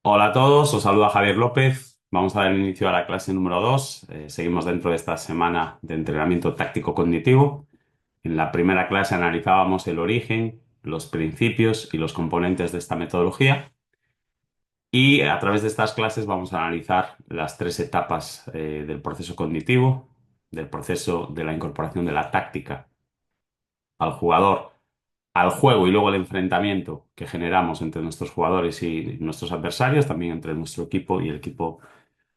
Hola a todos, os saluda Javier López. Vamos a dar inicio a la clase número 2. Seguimos dentro de esta semana de entrenamiento táctico cognitivo. En la primera clase analizábamos el origen, los principios y los componentes de esta metodología. Y a través de estas clases vamos a analizar las tres etapas del proceso cognitivo, del proceso de la incorporación de la táctica al jugador, al juego y luego el enfrentamiento que generamos entre nuestros jugadores y nuestros adversarios, también entre nuestro equipo y el equipo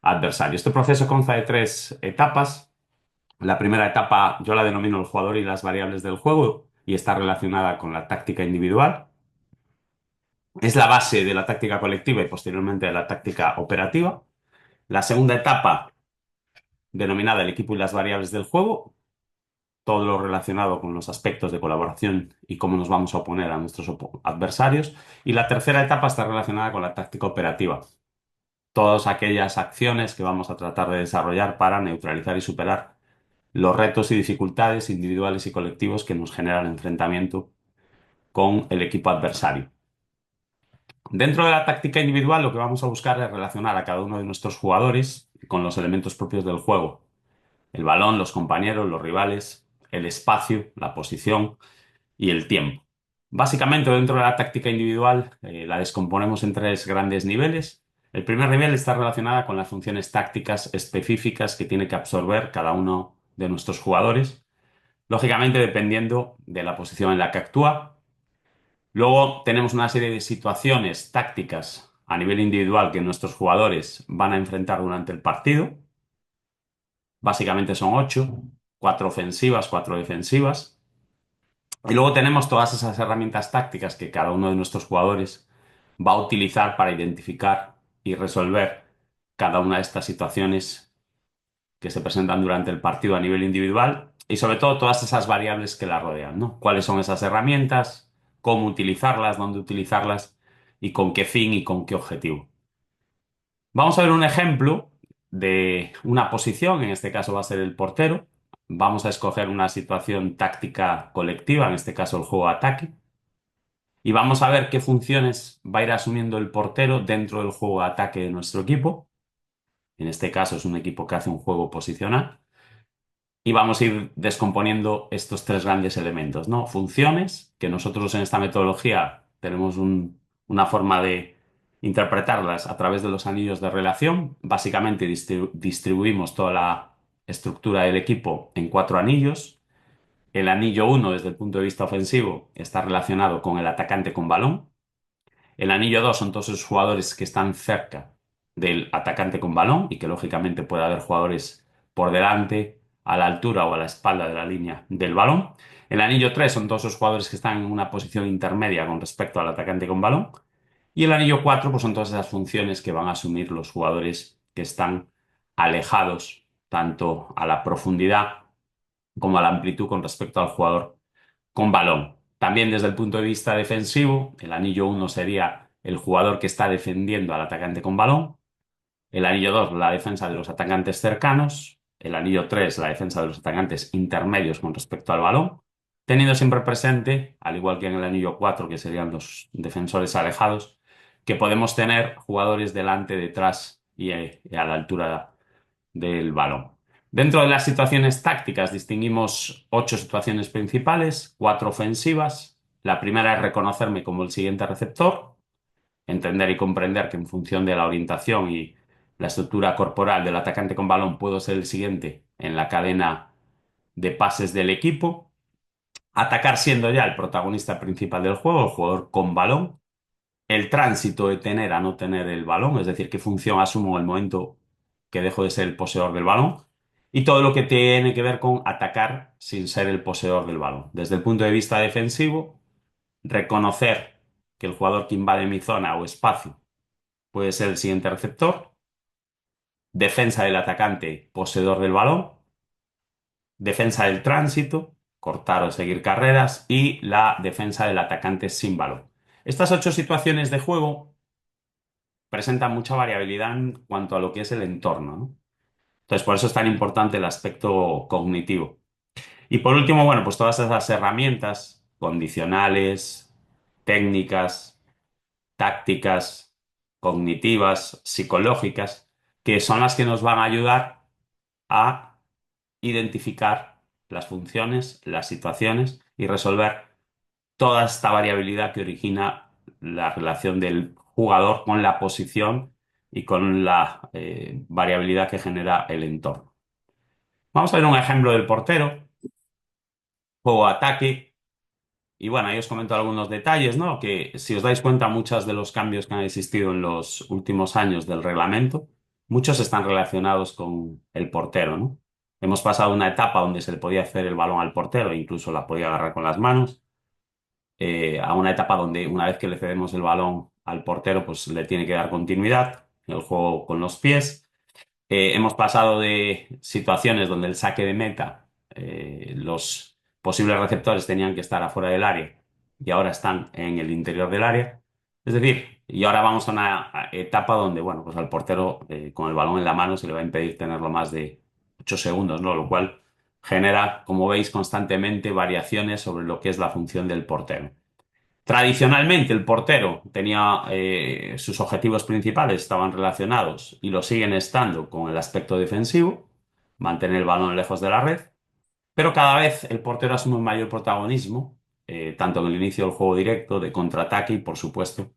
adversario. Este proceso consta de tres etapas. La primera etapa yo la denomino el jugador y las variables del juego y está relacionada con la táctica individual. Es la base de la táctica colectiva y posteriormente de la táctica operativa. La segunda etapa, denominada el equipo y las variables del juego, todo lo relacionado con los aspectos de colaboración y cómo nos vamos a oponer a nuestros adversarios. Y la tercera etapa está relacionada con la táctica operativa, todas aquellas acciones que vamos a tratar de desarrollar para neutralizar y superar los retos y dificultades individuales y colectivos que nos genera el enfrentamiento con el equipo adversario. Dentro de la táctica individual, lo que vamos a buscar es relacionar a cada uno de nuestros jugadores con los elementos propios del juego: el balón, los compañeros, los rivales, el espacio, la posición y el tiempo. Básicamente, dentro de la táctica individual, la descomponemos en tres grandes niveles. El primer nivel está relacionado con las funciones tácticas específicas que tiene que absorber cada uno de nuestros jugadores, lógicamente dependiendo de la posición en la que actúa. Luego tenemos una serie de situaciones tácticas a nivel individual que nuestros jugadores van a enfrentar durante el partido. Básicamente son ocho: cuatro ofensivas, cuatro defensivas. Y luego tenemos todas esas herramientas tácticas que cada uno de nuestros jugadores va a utilizar para identificar y resolver cada una de estas situaciones que se presentan durante el partido a nivel individual y sobre todo todas esas variables que la rodean, ¿no? ¿Cuáles son esas herramientas? ¿Cómo utilizarlas? ¿Dónde utilizarlas? ¿Y con qué fin y con qué objetivo? Vamos a ver un ejemplo de una posición, en este caso va a ser el portero. Vamos a escoger una situación táctica colectiva, en este caso el juego ataque, y vamos a ver qué funciones va a ir asumiendo el portero dentro del juego de ataque de nuestro equipo. En este caso es un equipo que hace un juego posicional. Y vamos a ir descomponiendo estos tres grandes elementos, ¿no? Funciones, que nosotros en esta metodología tenemos una forma de interpretarlas a través de los anillos de relación. Básicamente distribuimos toda la estructura del equipo en cuatro anillos. El anillo uno, desde el punto de vista ofensivo, está relacionado con el atacante con balón. El anillo 2 son todos esos jugadores que están cerca del atacante con balón y que lógicamente puede haber jugadores por delante, a la altura o a la espalda de la línea del balón. El anillo 3 son todos esos jugadores que están en una posición intermedia con respecto al atacante con balón. Y el anillo 4 pues son todas esas funciones que van a asumir los jugadores que están alejados tanto a la profundidad como a la amplitud con respecto al jugador con balón. También desde el punto de vista defensivo, el anillo uno sería el jugador que está defendiendo al atacante con balón. El anillo 2 la defensa de los atacantes cercanos. El anillo 3 la defensa de los atacantes intermedios con respecto al balón. Teniendo siempre presente, al igual que en el anillo 4 que serían los defensores alejados, que podemos tener jugadores delante, detrás y a la altura del balón. Dentro de las situaciones tácticas distinguimos ocho situaciones principales, cuatro ofensivas. La primera es reconocerme como el siguiente receptor, entender y comprender que en función de la orientación y la estructura corporal del atacante con balón puedo ser el siguiente en la cadena de pases del equipo. Atacar siendo ya el protagonista principal del juego, el jugador con balón. El tránsito de tener a no tener el balón, es decir, qué función asumo en el momento que dejo de ser el poseedor del balón, y todo lo que tiene que ver con atacar sin ser el poseedor del balón. Desde el punto de vista defensivo, reconocer que el jugador que invade mi zona o espacio puede ser el siguiente receptor, defensa del atacante poseedor del balón, defensa del tránsito, cortar o seguir carreras, y la defensa del atacante sin balón. Estas ocho situaciones de juego presenta mucha variabilidad en cuanto a lo que es el entorno, ¿no? Entonces, por eso es tan importante el aspecto cognitivo. Y por último, bueno, pues todas esas herramientas condicionales, técnicas, tácticas, cognitivas, psicológicas, que son las que nos van a ayudar a identificar las funciones, las situaciones y resolver toda esta variabilidad que origina la relación del jugador con la posición y con la variabilidad que genera el entorno. Vamos a ver un ejemplo del portero, juego ataque, y bueno, ahí os comento algunos detalles, ¿no? Que si os dais cuenta, muchos de los cambios que han existido en los últimos años del reglamento, muchos están relacionados con el portero, ¿no? Hemos pasado una etapa donde se le podía hacer el balón al portero e incluso la podía agarrar con las manos, a una etapa donde una vez que le cedemos el balón al portero, pues le tiene que dar continuidad en el juego con los pies. Hemos pasado de situaciones donde el saque de meta, los posibles receptores tenían que estar afuera del área y ahora están en el interior del área. Es decir, y ahora vamos a una etapa donde, bueno, pues al portero con el balón en la mano se le va a impedir tenerlo más de 8 segundos, ¿no? Lo cual genera, como veis, constantemente variaciones sobre lo que es la función del portero. Tradicionalmente el portero tenía sus objetivos principales, estaban relacionados y lo siguen estando con el aspecto defensivo, mantener el balón lejos de la red, pero cada vez el portero asume un mayor protagonismo, tanto en el inicio del juego directo, de contraataque y por supuesto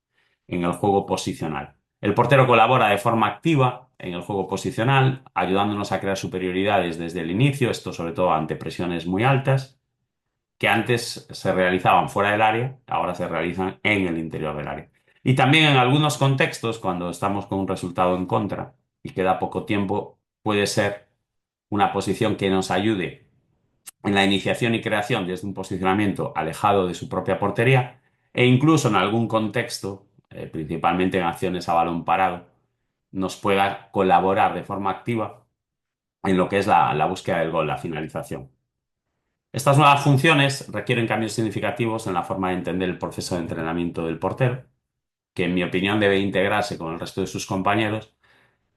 en el juego posicional. El portero colabora de forma activa en el juego posicional, ayudándonos a crear superioridades desde el inicio, esto sobre todo ante presiones muy altas que antes se realizaban fuera del área, ahora se realizan en el interior del área. Y también en algunos contextos, cuando estamos con un resultado en contra y queda poco tiempo, puede ser una posición que nos ayude en la iniciación y creación desde un posicionamiento alejado de su propia portería e incluso en algún contexto, principalmente en acciones a balón parado, nos pueda colaborar de forma activa en lo que es la búsqueda del gol, la finalización. Estas nuevas funciones requieren cambios significativos en la forma de entender el proceso de entrenamiento del portero, que en mi opinión debe integrarse con el resto de sus compañeros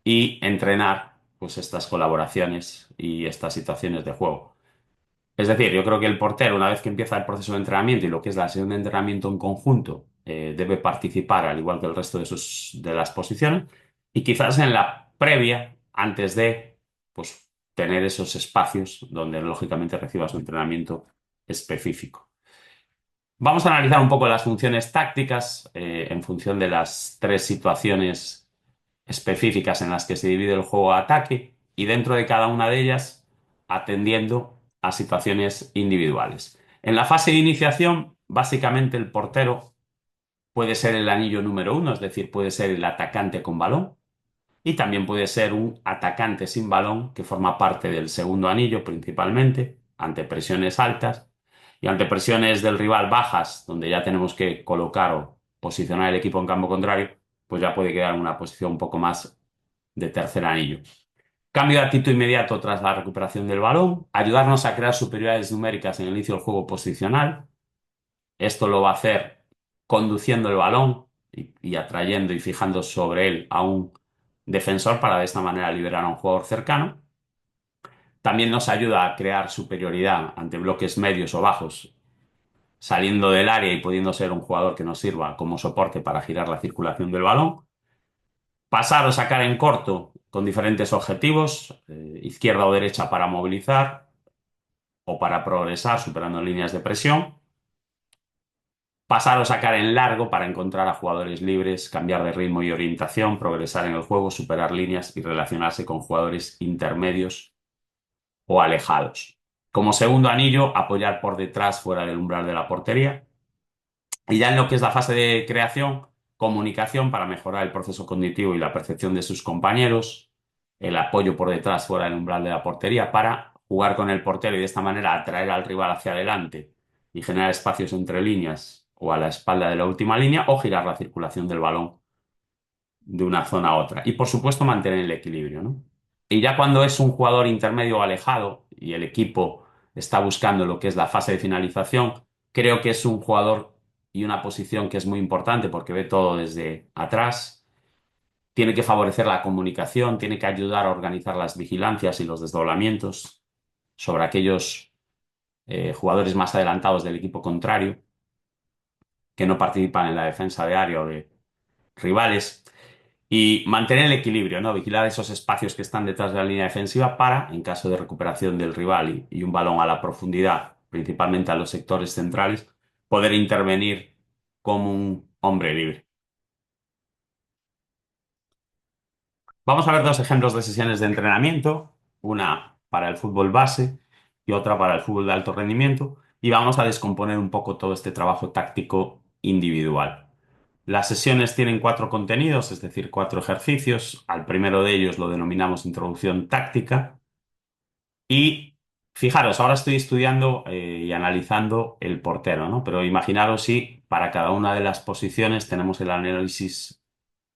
y entrenar pues estas colaboraciones y estas situaciones de juego. Es decir, yo creo que el portero, una vez que empieza el proceso de entrenamiento y lo que es la sesión de entrenamiento en conjunto, debe participar al igual que el resto de las posiciones y quizás en la previa, antes de pues, tener esos espacios donde lógicamente reciba su entrenamiento específico. Vamos a analizar un poco las funciones tácticas en función de las tres situaciones específicas en las que se divide el juego a ataque y dentro de cada una de ellas atendiendo a situaciones individuales. En la fase de iniciación, básicamente el portero puede ser el anillo número uno, es decir, puede ser el atacante con balón y también puede ser un atacante sin balón que forma parte del segundo anillo principalmente, ante presiones altas y ante presiones del rival bajas, donde ya tenemos que colocar o posicionar el equipo en campo contrario, pues ya puede quedar en una posición un poco más de tercer anillo. Cambio de actitud inmediato tras la recuperación del balón, ayudarnos a crear superioridades numéricas en el inicio del juego posicional. Esto lo va a hacer conduciendo el balón y atrayendo y fijando sobre él a un defensor para de esta manera liberar a un jugador cercano. También nos ayuda a crear superioridad ante bloques medios o bajos, saliendo del área y pudiendo ser un jugador que nos sirva como soporte para girar la circulación del balón. Pasar o sacar en corto con diferentes objetivos, izquierda o derecha para movilizar o para progresar superando líneas de presión. Pasar o sacar en largo para encontrar a jugadores libres, cambiar de ritmo y orientación, progresar en el juego, superar líneas y relacionarse con jugadores intermedios o alejados. Como segundo anillo, apoyar por detrás fuera del umbral de la portería. Y ya en lo que es la fase de creación, comunicación para mejorar el proceso cognitivo y la percepción de sus compañeros, el apoyo por detrás fuera del umbral de la portería para jugar con el portero y de esta manera atraer al rival hacia adelante y generar espacios entre líneas o a la espalda de la última línea o girar la circulación del balón de una zona a otra. Y por supuesto mantener el equilibrio, ¿no? Y ya cuando es un jugador intermedio o alejado y el equipo está buscando lo que es la fase de finalización, creo que es un jugador y una posición que es muy importante porque ve todo desde atrás, tiene que favorecer la comunicación, tiene que ayudar a organizar las vigilancias y los desdoblamientos sobre aquellos jugadores más adelantados del equipo contrario que no participan en la defensa de área o de rivales. Y mantener el equilibrio, ¿no? Vigilar esos espacios que están detrás de la línea defensiva para, en caso de recuperación del rival y un balón a la profundidad, principalmente a los sectores centrales, poder intervenir como un hombre libre. Vamos a ver dos ejemplos de sesiones de entrenamiento, una para el fútbol base y otra para el fútbol de alto rendimiento, y vamos a descomponer un poco todo este trabajo táctico individual. Las sesiones tienen cuatro contenidos, es decir, cuatro ejercicios. Al primero de ellos lo denominamos introducción táctica. Y fijaros, ahora estoy estudiando y analizando el portero, ¿no? Pero imaginaros si para cada una de las posiciones tenemos el análisis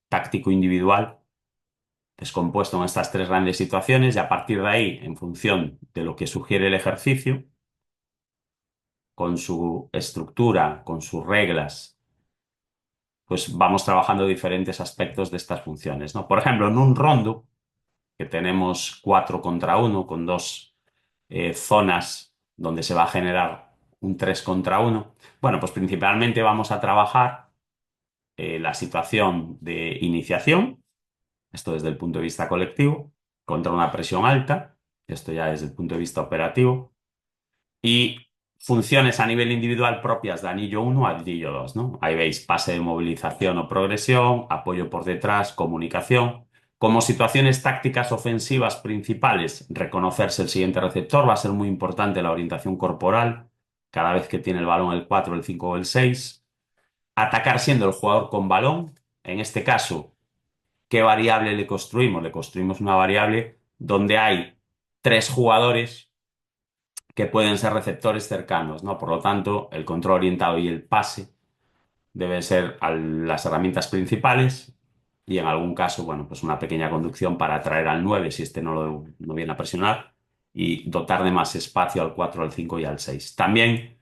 táctico individual descompuesto en estas tres grandes situaciones y a partir de ahí, en función de lo que sugiere el ejercicio, con su estructura, con sus reglas, pues vamos trabajando diferentes aspectos de estas funciones, ¿no? Por ejemplo, en un rondo, que tenemos 4 contra 1 con dos zonas donde se va a generar un 3 contra 1, bueno, pues principalmente vamos a trabajar la situación de iniciación, esto desde el punto de vista colectivo, contra una presión alta, esto ya desde el punto de vista operativo, y funciones a nivel individual propias de anillo 1 a anillo 2, ¿no? Ahí veis pase de movilización o progresión, apoyo por detrás, comunicación. Como situaciones tácticas ofensivas principales, reconocerse el siguiente receptor, va a ser muy importante la orientación corporal, cada vez que tiene el balón el 4, el 5 o el 6. Atacar siendo el jugador con balón, en este caso, ¿qué variable le construimos? Le construimos una variable donde hay tres jugadores que pueden ser receptores cercanos, ¿no? Por lo tanto, el control orientado y el pase deben ser las herramientas principales y en algún caso, bueno, pues una pequeña conducción para atraer al 9 si este no viene a presionar y dotar de más espacio al 4, al 5 y al 6. También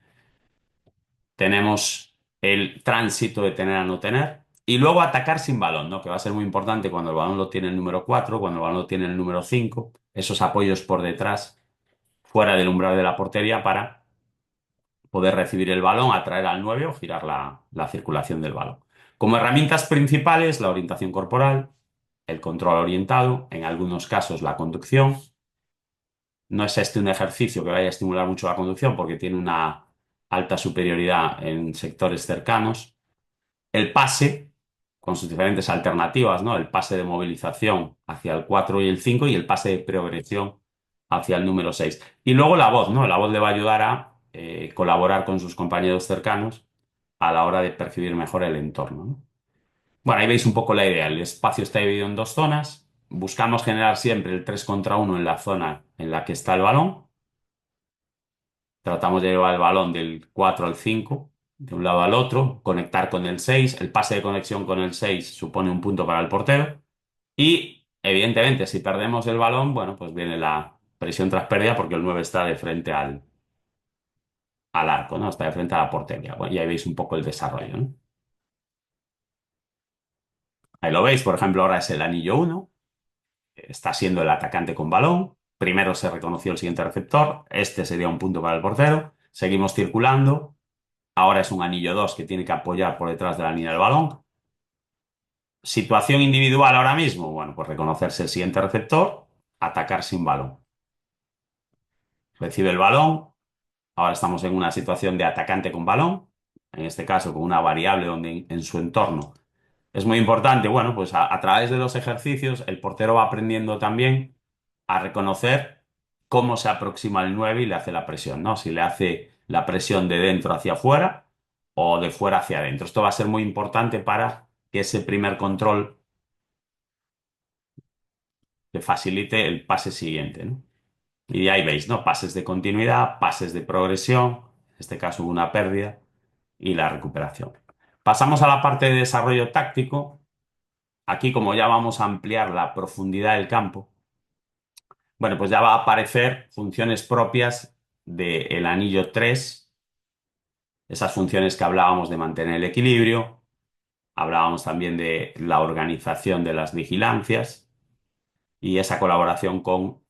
tenemos el tránsito de tener a no tener y luego atacar sin balón, ¿no? Que va a ser muy importante cuando el balón lo tiene el número 4, cuando el balón lo tiene el número 5, esos apoyos por detrás fuera del umbral de la portería para poder recibir el balón, atraer al 9 o girar la circulación del balón. Como herramientas principales, la orientación corporal, el control orientado, en algunos casos la conducción. No es este un ejercicio que vaya a estimular mucho la conducción porque tiene una alta superioridad en sectores cercanos. El pase, con sus diferentes alternativas, ¿no? El pase de movilización hacia el 4 y el 5 y el pase de progresión hacia el número 6. Y luego la voz, ¿no? La voz le va a ayudar a colaborar con sus compañeros cercanos a la hora de percibir mejor el entorno, ¿no? Bueno, ahí veis un poco la idea. El espacio está dividido en dos zonas. Buscamos generar siempre el 3 contra 1 en la zona en la que está el balón. Tratamos de llevar el balón del 4 al 5, de un lado al otro, conectar con el 6. El pase de conexión con el 6 supone un punto para el portero. Y, evidentemente, si perdemos el balón, bueno, pues viene la presión tras pérdida porque el 9 está de frente al arco, ¿no? Está de frente a la portería. Bueno, y ahí veis un poco el desarrollo, ¿no? Ahí lo veis, por ejemplo, ahora es el anillo 1. Está siendo el atacante con balón. Primero se reconoció el siguiente receptor. Este sería un punto para el portero. Seguimos circulando. Ahora es un anillo 2 que tiene que apoyar por detrás de la línea del balón. Situación individual ahora mismo. Bueno, pues reconocerse el siguiente receptor, atacar sin balón. Recibe el balón. Ahora estamos en una situación de atacante con balón. En este caso, con una variable donde en su entorno es muy importante. Bueno, pues a través de los ejercicios, el portero va aprendiendo también a reconocer cómo se aproxima el 9 y le hace la presión, ¿no? Si le hace la presión de dentro hacia afuera o de fuera hacia adentro. Esto va a ser muy importante para que ese primer control le facilite el pase siguiente, ¿no? Y ahí veis, ¿no? Pases de continuidad, pases de progresión, en este caso hubo una pérdida, y la recuperación. Pasamos a la parte de desarrollo táctico. Aquí, como ya vamos a ampliar la profundidad del campo, bueno, pues ya va a aparecer funciones propias del anillo 3, esas funciones que hablábamos de mantener el equilibrio, hablábamos también de la organización de las vigilancias y esa colaboración con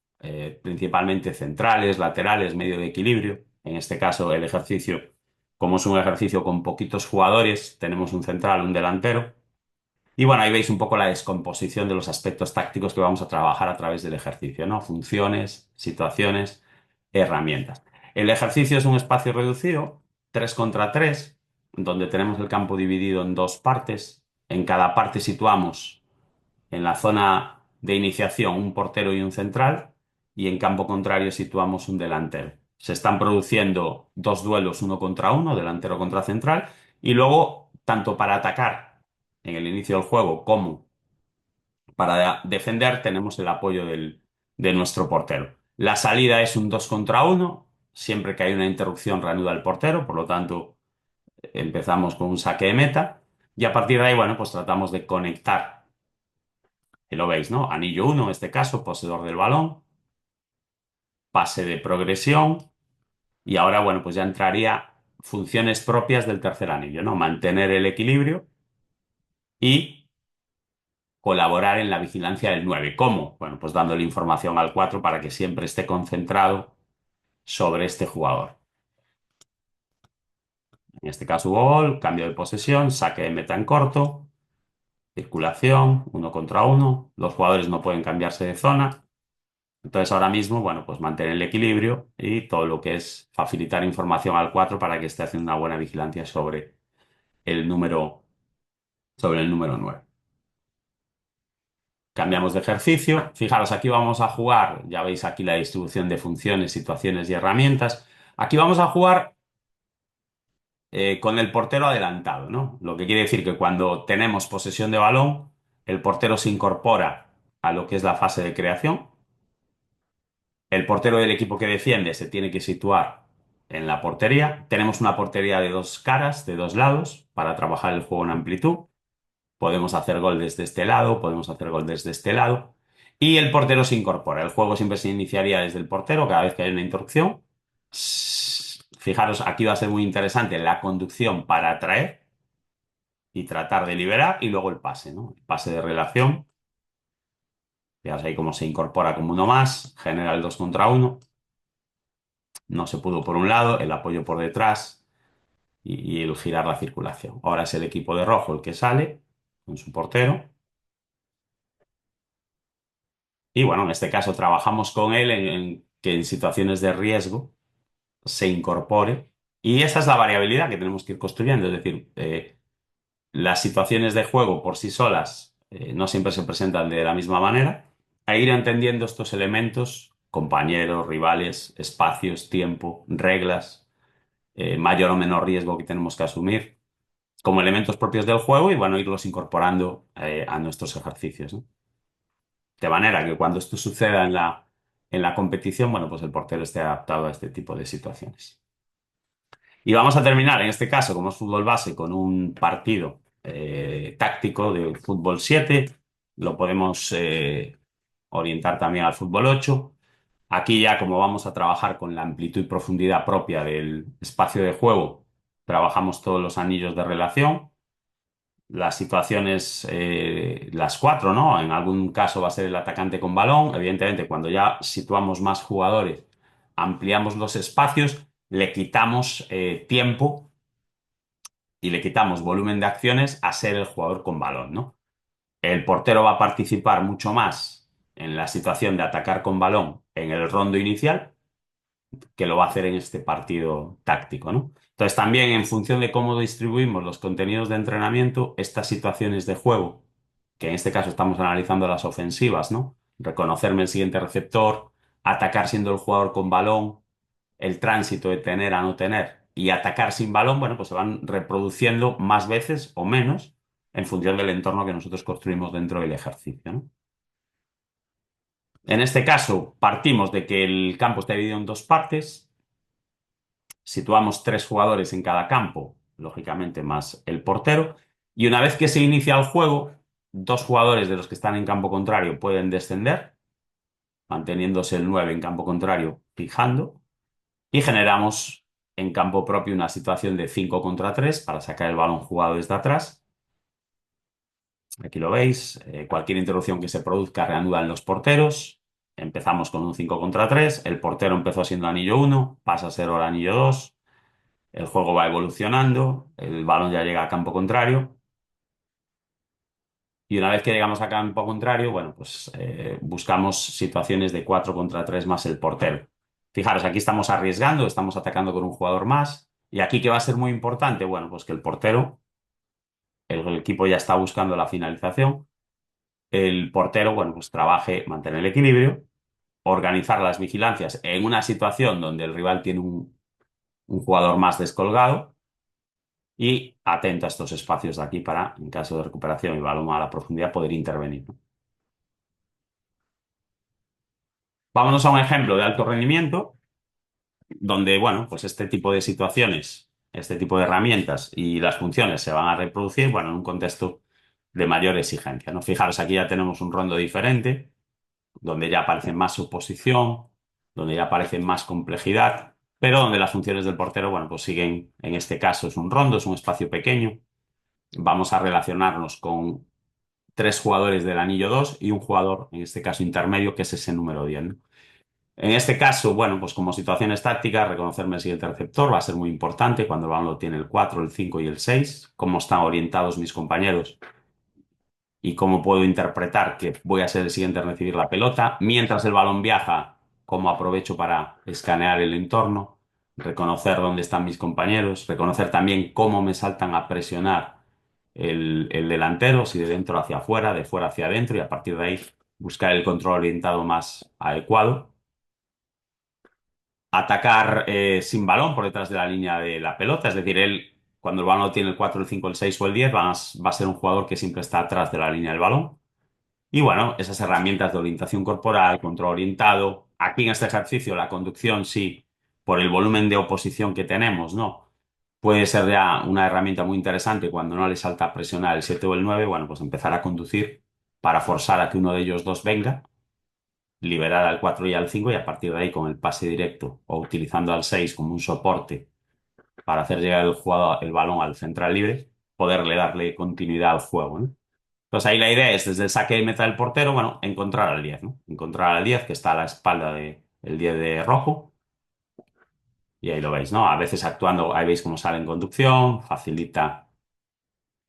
principalmente centrales, laterales, medio de equilibrio. En este caso, el ejercicio, como es un ejercicio con poquitos jugadores, tenemos un central, un delantero. Y bueno, ahí veis un poco la descomposición de los aspectos tácticos que vamos a trabajar a través del ejercicio, ¿no? Funciones, situaciones, herramientas. El ejercicio es un espacio reducido, 3 contra 3, donde tenemos el campo dividido en dos partes. En cada parte situamos en la zona de iniciación un portero y un central, y en campo contrario situamos un delantero. Se están produciendo dos duelos uno contra uno, delantero contra central, y luego, tanto para atacar en el inicio del juego como para defender, tenemos el apoyo de nuestro portero. La salida es un 2 contra uno. Siempre que hay una interrupción reanuda el portero, por lo tanto empezamos con un saque de meta, y a partir de ahí, bueno, pues tratamos de conectar, que lo veis, ¿no? Anillo uno en este caso, poseedor del balón, pase de progresión, y ahora, bueno, pues ya entraría funciones propias del tercer anillo, ¿no? Mantener el equilibrio y colaborar en la vigilancia del 9. ¿Cómo? Bueno, pues dándole información al 4 para que siempre esté concentrado sobre este jugador. En este caso hubo gol, cambio de posesión, saque de meta en corto, circulación, uno contra uno. Los jugadores no pueden cambiarse de zona. Entonces ahora mismo, bueno, pues mantener el equilibrio y todo lo que es facilitar información al 4 para que esté haciendo una buena vigilancia el número, sobre el número 9. Cambiamos de ejercicio. Fijaros, aquí vamos a jugar, ya veis aquí la distribución de funciones, situaciones y herramientas. Aquí vamos a jugar con el portero adelantado, ¿no? Lo que quiere decir que cuando tenemos posesión de balón, el portero se incorpora a lo que es la fase de creación. El portero del equipo que defiende se tiene que situar en la portería. Tenemos una portería de dos caras, de dos lados, para trabajar el juego en amplitud. Podemos hacer gol desde este lado, podemos hacer gol desde este lado. Y el portero se incorpora. El juego siempre se iniciaría desde el portero cada vez que hay una interrupción. Fijaros, aquí va a ser muy interesante la conducción para atraer y tratar de liberar, y luego el pase, ¿no? El pase de relación. Fijaos ahí cómo se incorpora como uno más, genera el 2 contra uno. No se pudo por un lado, el apoyo por detrás y el girar la circulación. Ahora es el equipo de rojo el que sale con su portero. Y bueno, en este caso trabajamos con él en que en situaciones de riesgo se incorpore. Y esa es la variabilidad que tenemos que ir construyendo. Es decir, las situaciones de juego por sí solas no siempre se presentan de la misma manera. A ir entendiendo estos elementos, compañeros, rivales, espacios, tiempo, reglas, mayor o menor riesgo que tenemos que asumir, como elementos propios del juego, y bueno, irlos incorporando a nuestros ejercicios, ¿no? De manera que cuando esto suceda en la competición, bueno, pues el portero esté adaptado a este tipo de situaciones. Y vamos a terminar, en este caso, como es fútbol base, con un partido táctico de fútbol 7. Lo podemos orientar también al fútbol 8. Aquí ya, como vamos a trabajar con la amplitud y profundidad propia del espacio de juego, trabajamos todos los anillos de relación. Las situaciones, las cuatro, ¿no? En algún caso va a ser el atacante con balón. Evidentemente, cuando ya situamos más jugadores, ampliamos los espacios, le quitamos tiempo y le quitamos volumen de acciones a ser el jugador con balón, ¿no? El portero va a participar mucho más en la situación de atacar con balón en el rondo inicial, que lo va a hacer en este partido táctico, ¿no? Entonces, también en función de cómo distribuimos los contenidos de entrenamiento, estas situaciones de juego, que en este caso estamos analizando las ofensivas, ¿no? Reconocerme el siguiente receptor, atacar siendo el jugador con balón, el tránsito de tener a no tener y atacar sin balón, bueno, pues se van reproduciendo más veces o menos en función del entorno que nosotros construimos dentro del ejercicio, ¿no? En este caso, partimos de que el campo está dividido en dos partes. Situamos tres jugadores en cada campo, lógicamente más el portero, y una vez que se inicia el juego, dos jugadores de los que están en campo contrario pueden descender, manteniéndose el 9 en campo contrario, fijando, y generamos en campo propio una situación de 5 contra 3 para sacar el balón jugado desde atrás. Aquí lo veis, cualquier interrupción que se produzca reanudan los porteros. Empezamos con un 5 contra 3, el portero empezó siendo anillo 1, pasa a ser ahora anillo 2. El juego va evolucionando, el balón ya llega a campo contrario Y una vez que llegamos a campo contrario, bueno, pues buscamos situaciones de 4 contra 3 más el portero. Fijaros, aquí estamos arriesgando, estamos atacando con un jugador más. ¿Y aquí qué va a ser muy importante? Bueno, pues que el portero, el equipo ya está buscando la finalización. El portero, bueno, pues trabaje, mantener el equilibrio, organizar las vigilancias en una situación donde el rival tiene un jugador más descolgado y atento a estos espacios de aquí para, en caso de recuperación y balón a la profundidad, poder intervenir, ¿no? Vámonos a un ejemplo de alto rendimiento, donde, bueno, pues este tipo de situaciones, este tipo de herramientas y las funciones se van a reproducir, bueno, en un contexto de mayor exigencia, ¿no? Fijaros, aquí ya tenemos un rondo diferente, donde ya aparece más oposición, donde ya aparece más complejidad, pero donde las funciones del portero, bueno, pues siguen, en este caso es un rondo, es un espacio pequeño. Vamos a relacionarnos con tres jugadores del anillo 2 y un jugador, en este caso intermedio, que es ese número 10, ¿no? En este caso, bueno, pues como situaciones tácticas, reconocerme el siguiente receptor va a ser muy importante cuando el balón lo tiene el 4, el 5 y el 6, cómo están orientados mis compañeros y cómo puedo interpretar que voy a ser el siguiente en recibir la pelota. Mientras el balón viaja, cómo aprovecho para escanear el entorno, reconocer dónde están mis compañeros, reconocer también cómo me saltan a presionar el delantero, si de dentro hacia afuera, de fuera hacia adentro, y a partir de ahí buscar el control orientado más adecuado. Atacar sin balón por detrás de la línea de la pelota, es decir, él cuando el balón lo tiene el 4, el 5, el 6 o el 10 va a ser un jugador que siempre está atrás de la línea del balón. Y bueno, esas herramientas de orientación corporal, control orientado. Aquí en este ejercicio la conducción sí, por el volumen de oposición que tenemos, ¿no? Puede ser ya una herramienta muy interesante cuando no le salta a presionar el 7 o el 9, bueno, pues empezar a conducir para forzar a que uno de ellos dos venga, liberar al 4 y al 5 y a partir de ahí con el pase directo o utilizando al 6 como un soporte para hacer llegar el jugador, el balón al central libre, poderle darle continuidad al juego, ¿no? Pues ahí la idea es, desde el saque de meta del portero, bueno, encontrar al 10, ¿no? Encontrar al 10 que está a la espalda del 10 de rojo, y ahí lo veis, ¿no? A veces actuando, ahí veis cómo sale en conducción, facilita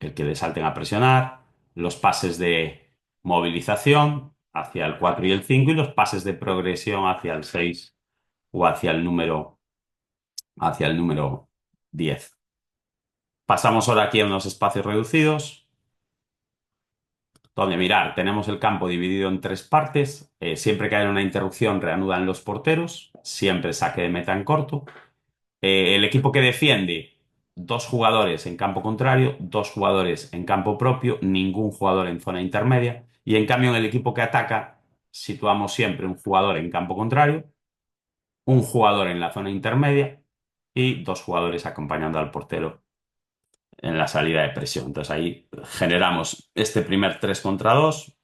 el que le salten a presionar, los pases de movilización hacia el 4 y el 5 y los pases de progresión hacia el 6 o hacia el número 10. Pasamos ahora aquí a unos espacios reducidos. Donde mirar, tenemos el campo dividido en tres partes. Siempre que haya una interrupción, reanudan los porteros. Siempre saque de meta en corto. El equipo que defiende, dos jugadores en campo contrario, dos jugadores en campo propio, ningún jugador en zona intermedia. Y en cambio, en el equipo que ataca, situamos siempre un jugador en campo contrario, un jugador en la zona intermedia y dos jugadores acompañando al portero en la salida de presión. Entonces ahí generamos este primer 3 contra 2,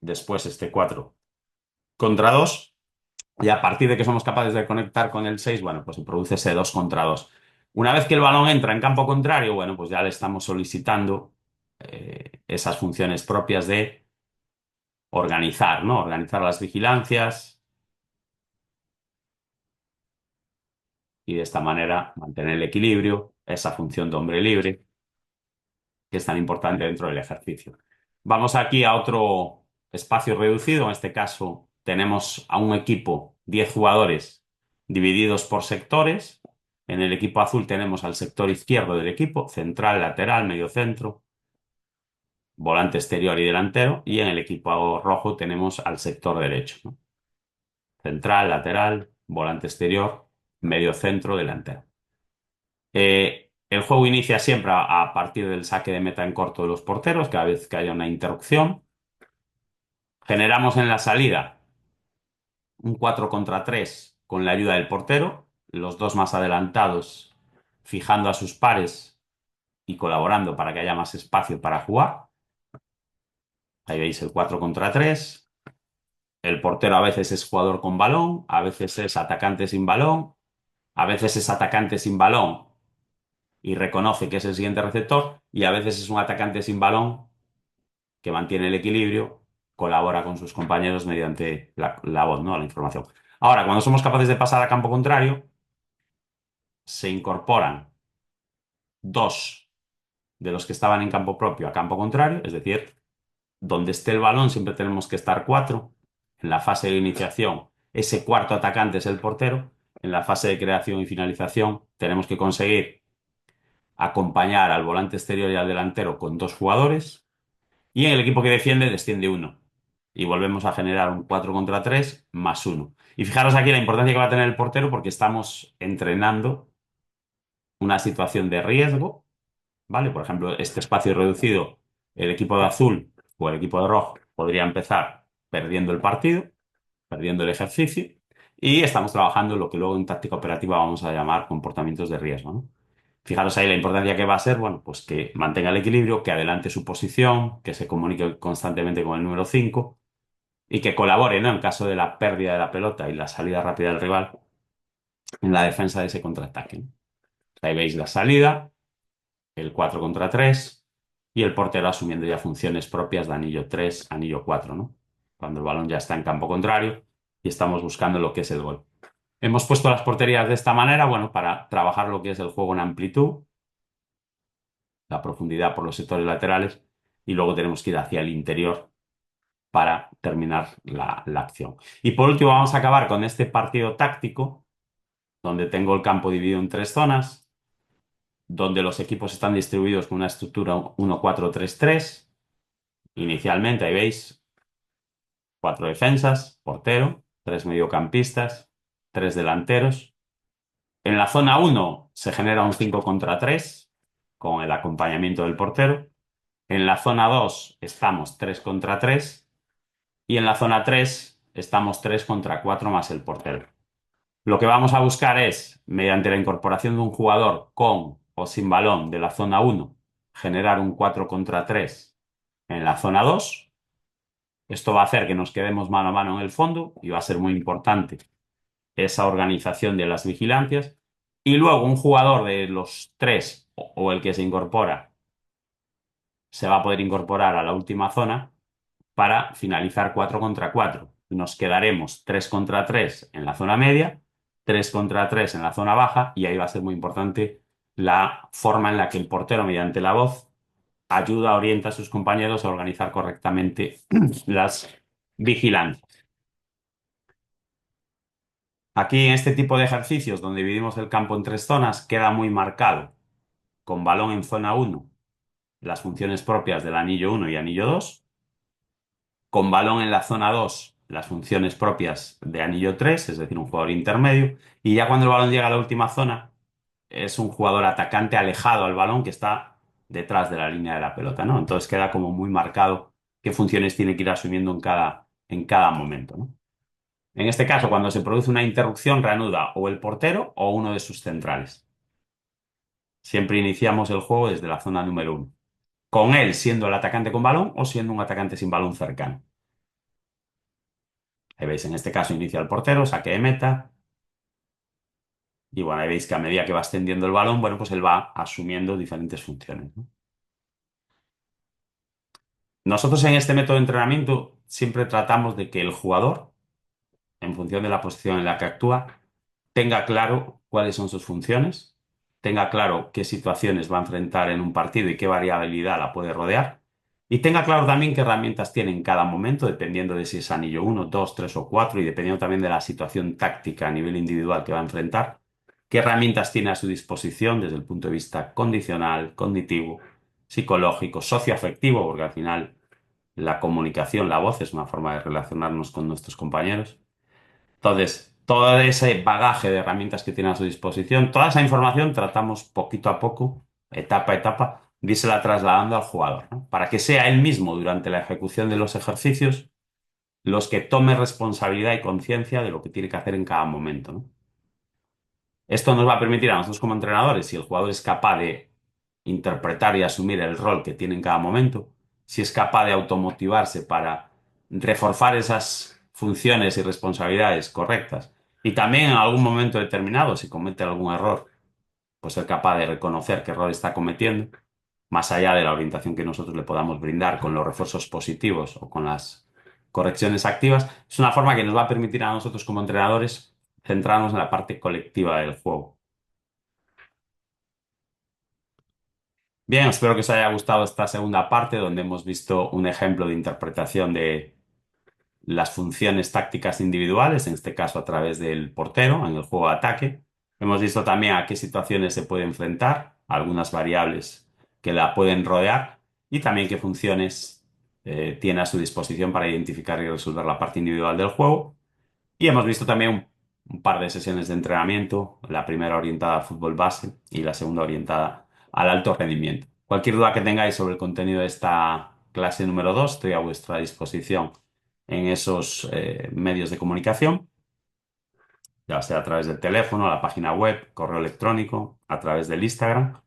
después este 4 contra 2 y a partir de que somos capaces de conectar con el 6 bueno, pues se produce ese 2 contra 2. Una vez que el balón entra en campo contrario, bueno, pues ya le estamos solicitando esas funciones propias de organizar, ¿no? Organizar las vigilancias y de esta manera mantener el equilibrio, esa función de hombre libre que es tan importante dentro del ejercicio. Vamos aquí a otro espacio reducido. En este caso tenemos a un equipo, 10 jugadores divididos por sectores. En el equipo azul tenemos al sector izquierdo del equipo, central, lateral, medio centro, volante exterior y delantero. Y en el equipo rojo tenemos al sector derecho, ¿no? Central, lateral, volante exterior, medio centro, delantero. El juego inicia siempre a partir del saque de meta en corto de los porteros, cada vez que haya una interrupción. Generamos en la salida un 4 contra 3 con la ayuda del portero, los dos más adelantados fijando a sus pares y colaborando para que haya más espacio para jugar. Ahí veis el 4 contra 3. El portero a veces es jugador con balón, a veces es atacante sin balón, a veces es atacante sin balón y reconoce que es el siguiente receptor, y a veces es un atacante sin balón que mantiene el equilibrio, colabora con sus compañeros mediante la voz, ¿no? La información. Ahora, cuando somos capaces de pasar a campo contrario, se incorporan dos de los que estaban en campo propio a campo contrario, es decir, donde esté el balón siempre tenemos que estar cuatro. En la fase de iniciación, ese cuarto atacante es el portero. En la fase de creación y finalización tenemos que conseguir acompañar al volante exterior y al delantero con dos jugadores. Y en el equipo que defiende desciende uno. Y volvemos a generar un 4 contra 3 más uno. Y fijaros aquí la importancia que va a tener el portero porque estamos entrenando una situación de riesgo, ¿vale? Por ejemplo, este espacio reducido, el equipo de azul o el equipo de rojo podría empezar perdiendo el partido, perdiendo el ejercicio, y estamos trabajando lo que luego en táctica operativa vamos a llamar comportamientos de riesgo, ¿no? Fijaros ahí la importancia que va a ser, bueno, pues que mantenga el equilibrio, que adelante su posición, que se comunique constantemente con el número 5 y que colabore, ¿no? En caso de la pérdida de la pelota y la salida rápida del rival en la defensa de ese contraataque, ¿no? Ahí veis la salida, el 4 contra 3 y el portero asumiendo ya funciones propias de anillo 3, anillo 4, ¿no? Cuando el balón ya está en campo contrario y estamos buscando lo que es el gol. Hemos puesto las porterías de esta manera, bueno, para trabajar lo que es el juego en amplitud, la profundidad por los sectores laterales y luego tenemos que ir hacia el interior para terminar la acción. Y por último vamos a acabar con este partido táctico donde tengo el campo dividido en tres zonas, donde los equipos están distribuidos con una estructura 1-4-3-3. Inicialmente, ahí veis, cuatro defensas, portero, tres mediocampistas, tres delanteros. En la zona 1 se genera un 5 contra 3 con el acompañamiento del portero. En la zona 2 estamos 3 contra 3 y en la zona 3 estamos 3 contra 4 más el portero. Lo que vamos a buscar es, mediante la incorporación de un jugador con o sin balón de la zona 1, generar un 4 contra 3 en la zona 2. Esto va a hacer que nos quedemos mano a mano en el fondo y va a ser muy importante esa organización de las vigilancias. Y luego un jugador de los tres o el que se incorpora se va a poder incorporar a la última zona para finalizar 4 contra 4. Nos quedaremos 3 contra 3 en la zona media, 3 contra 3 en la zona baja y ahí va a ser muy importante la forma en la que el portero, mediante la voz, ayuda, orienta a sus compañeros a organizar correctamente las vigilancias. Aquí en este tipo de ejercicios donde dividimos el campo en tres zonas queda muy marcado con balón en zona 1 las funciones propias del anillo 1 y anillo 2, con balón en la zona 2 las funciones propias de anillo 3, es decir, un jugador intermedio, y ya cuando el balón llega a la última zona es un jugador atacante alejado al balón que está detrás de la línea de la pelota, ¿no? Entonces queda como muy marcado qué funciones tiene que ir asumiendo en cada momento, ¿no? En este caso, cuando se produce una interrupción, reanuda o el portero o uno de sus centrales. Siempre iniciamos el juego desde la zona número 1, con él siendo el atacante con balón o siendo un atacante sin balón cercano. Ahí veis, en este caso inicia el portero, saque de meta. Y bueno, ahí veis que a medida que va extendiendo el balón, bueno, pues él va asumiendo diferentes funciones, ¿no? Nosotros en este método de entrenamiento siempre tratamos de que el jugador, en función de la posición en la que actúa, tenga claro cuáles son sus funciones, tenga claro qué situaciones va a enfrentar en un partido y qué variabilidad la puede rodear, y tenga claro también qué herramientas tiene en cada momento, dependiendo de si es anillo 1, 2, 3 o 4, y dependiendo también de la situación táctica a nivel individual que va a enfrentar, qué herramientas tiene a su disposición desde el punto de vista condicional, cognitivo, psicológico, socioafectivo, porque al final la comunicación, la voz es una forma de relacionarnos con nuestros compañeros. Entonces, todo ese bagaje de herramientas que tiene a su disposición, toda esa información tratamos poquito a poco, etapa a etapa, de írsela trasladando al jugador, ¿no? Para que sea él mismo durante la ejecución de los ejercicios los que tome responsabilidad y conciencia de lo que tiene que hacer en cada momento, ¿no? Esto nos va a permitir a nosotros como entrenadores, si el jugador es capaz de interpretar y asumir el rol que tiene en cada momento, si es capaz de automotivarse para reforzar esas funciones y responsabilidades correctas, y también en algún momento determinado, si comete algún error, pues ser capaz de reconocer qué error está cometiendo, más allá de la orientación que nosotros le podamos brindar con los refuerzos positivos o con las correcciones activas, es una forma que nos va a permitir a nosotros como entrenadores centrarnos en la parte colectiva del juego. Bien, espero que os haya gustado esta segunda parte donde hemos visto un ejemplo de interpretación de las funciones tácticas individuales, en este caso a través del portero en el juego de ataque. Hemos visto también a qué situaciones se puede enfrentar, algunas variables que la pueden rodear y también qué funciones tiene a su disposición para identificar y resolver la parte individual del juego. Y hemos visto también un par de sesiones de entrenamiento, la primera orientada al fútbol base y la segunda orientada al alto rendimiento. Cualquier duda que tengáis sobre el contenido de esta clase número 2, estoy a vuestra disposición en esos medios de comunicación, ya sea a través del teléfono, la página web, correo electrónico, a través del Instagram.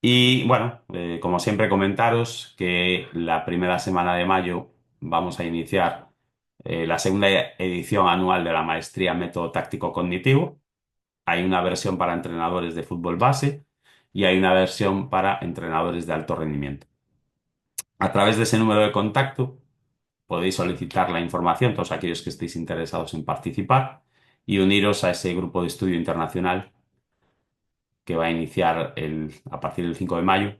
Y bueno, como siempre comentaros que la primera semana de mayo vamos a iniciar la segunda edición anual de la maestría Método Táctico Cognitivo. Hay una versión para entrenadores de fútbol base y hay una versión para entrenadores de alto rendimiento. A través de ese número de contacto podéis solicitar la información, todos aquellos que estéis interesados en participar y uniros a ese grupo de estudio internacional que va a iniciar a partir del 5 de mayo,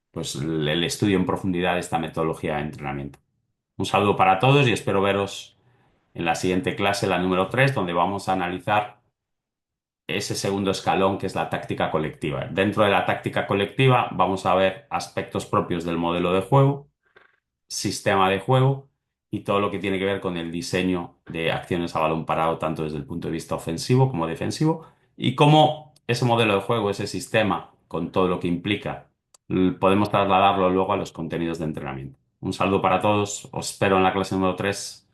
pues el estudio en profundidad de esta metodología de entrenamiento. Un saludo para todos y espero veros en la siguiente clase, la número 3, donde vamos a analizar ese segundo escalón que es la táctica colectiva. Dentro de la táctica colectiva vamos a ver aspectos propios del modelo de juego, sistema de juego y todo lo que tiene que ver con el diseño de acciones a balón parado, tanto desde el punto de vista ofensivo como defensivo, y cómo ese modelo de juego, ese sistema, con todo lo que implica, podemos trasladarlo luego a los contenidos de entrenamiento. Un saludo para todos, os espero en la clase número 3.